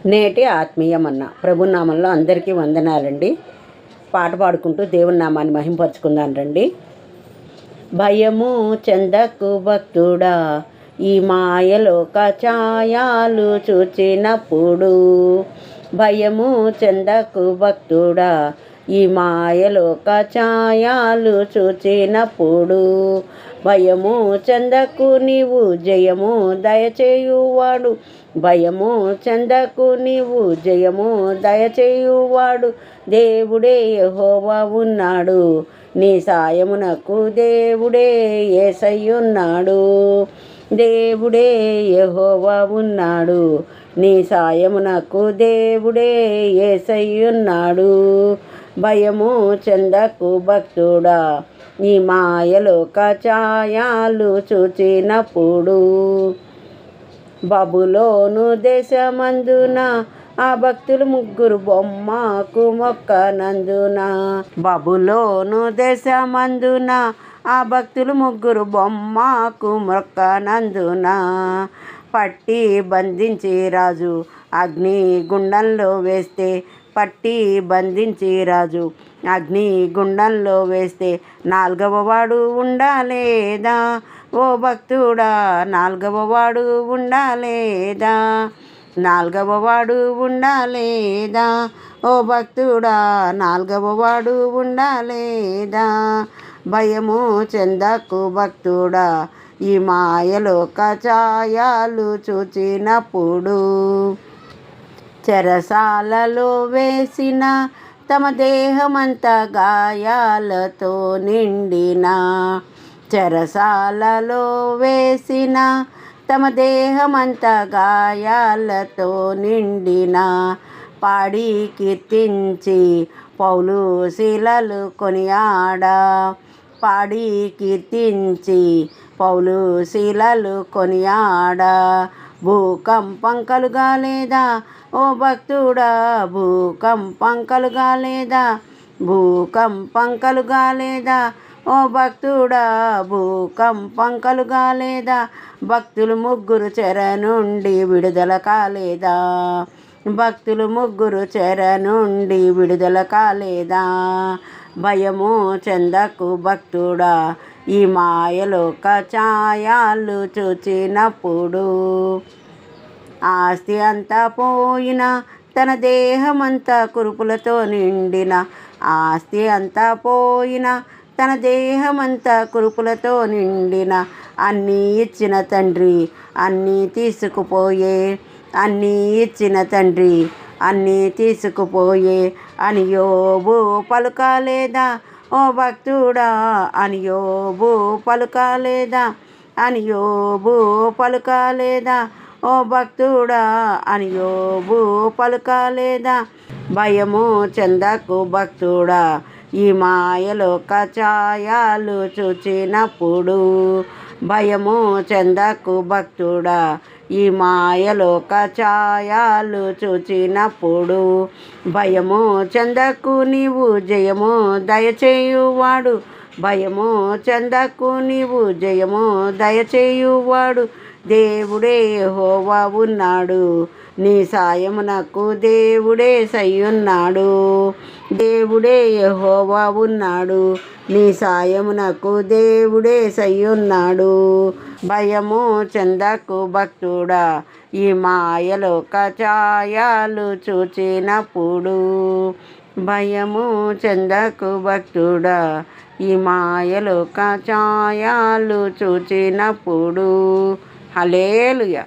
నేటి ఆత్మీయమన్న ప్రభునామంలో అందరికీ వందనాలండి. పాట పాడుకుంటూ దేవుని నామాన్ని మహింపరుచుకుందాం రండి. భయము చెందకు భక్తుడా, ఈ మాయలోక ఛాయాలు చూచినప్పుడు. భయము చెందకు భక్తుడా, ఈ మాయలోక ఛాయాలు చూచినప్పుడు. భయము చెందకు నీవు జయము దయచేయువాడు. భయము చెందకు నీవు జయము దయచేయువాడు దేవుడే యెహోవా ఉన్నాడు. నీ సాయమునకు దేవుడే యేసయ్యున్నాడు. దేవుడే యెహోవా ఉన్నాడు. నీ సాయమునకు దేవుడే యేసయ్యున్నాడు. భయము చెందకు భక్తుడా, ఈ మాయలోక ఛాయాలు చూచినప్పుడు. బబులోను దేశమందున ఆ భక్తులు ముగ్గురు బొమ్మకు మొక్కనందున. బబులోను దేశమందున ఆ భక్తులు ముగ్గురు బొమ్మకు మొక్కనందున. పట్టి బంధించి రాజు అగ్ని గుండంలో వేస్తే. పట్టి బంధించి రాజు అగ్ని గుండంలో వేస్తే నాలుగవ వాడు ఉండాలేదా? ఓ భక్తుడా, నాలుగవ వాడు ఉండాలేదా? నాలుగవ వాడు ఉండాలేదా? ఓ భక్తుడా, నాలుగవ వాడు ఉండాలేదా? భయము చెందకు భక్తుడా, ఈ మాయలోక ఛాయాలు చూచినప్పుడు. చెరసాలలో వేసిన తమ దేహమంతా గాయాలతో నిండిన. చెరసాలలో వేసిన తమ దేహమంతా గాయాలతో నిండిన. పాడి కీర్తించి పౌలు శీలలు కొనియాడ. పాడి కీర్తించి పౌలు శీలలు కొనియాడ. భూకంపం కలుగాలేదా? ఓ భక్తుడా, భూకంపం కలుగాలేదా? భూకంపం కలుగాలేదా? ఓ భక్తుడా, భూకంపం కలుగాలేదా? భక్తులు ముగ్గురు చెర నుండి విడుదల కాలేదా? భక్తులు ముగ్గురు చెర నుండి విడుదల కాలేదా? భయము చెందకు భక్తుడా, ఈ మాయలోక ఛాయాలు చూచినప్పుడు. ఆస్తి అంతా పోయిన, తన దేహమంతా కురుపులతో నిండిన. ఆస్తి అంతా పోయిన, తన దేహమంతా కురుపులతో నిండిన. అన్నీ ఇచ్చిన తండ్రి అన్నీ తీసుకుపోయే. అన్నీ ఇచ్చిన తండ్రి అన్నీ తీసుకుపోయే అని యోబు పలుకాలేదా? ఓ భక్తుడా, అని యోబు పలుకాలేదా? అని యోబు పలుకాలేదా? ఓ భక్తుడా, అని యోబు పలుకాలేదా? భయము చెందకు భక్తుడా, ఈ మాయలోక ఛాయాలు చూచినప్పుడు. భయము చెందకు భక్తుడా, ఈ మాయలోక ఛాయాలు చూచినప్పుడు. భయము చెందకు నీవు జయము దయచేయువాడు. భయము చెందకు నీవు జయము దయచేయువాడు దేవుడే యెహోవా ఉన్నాడు. నీ సాయమునకు దేవుడే సయ్యున్నాడు. దేవుడే యెహోవా ఉన్నాడు. నీ సాయమునకు దేవుడే సయ్యున్నాడు. భయము చెందకు భక్తుడా, ఈ మాయలోక ఛాయాలు చూచినప్పుడు. భయము చెందకు భక్తుడా, ఈ మాయలోక ఛాయాలు చూచినప్పుడు. హల్లెలూయా.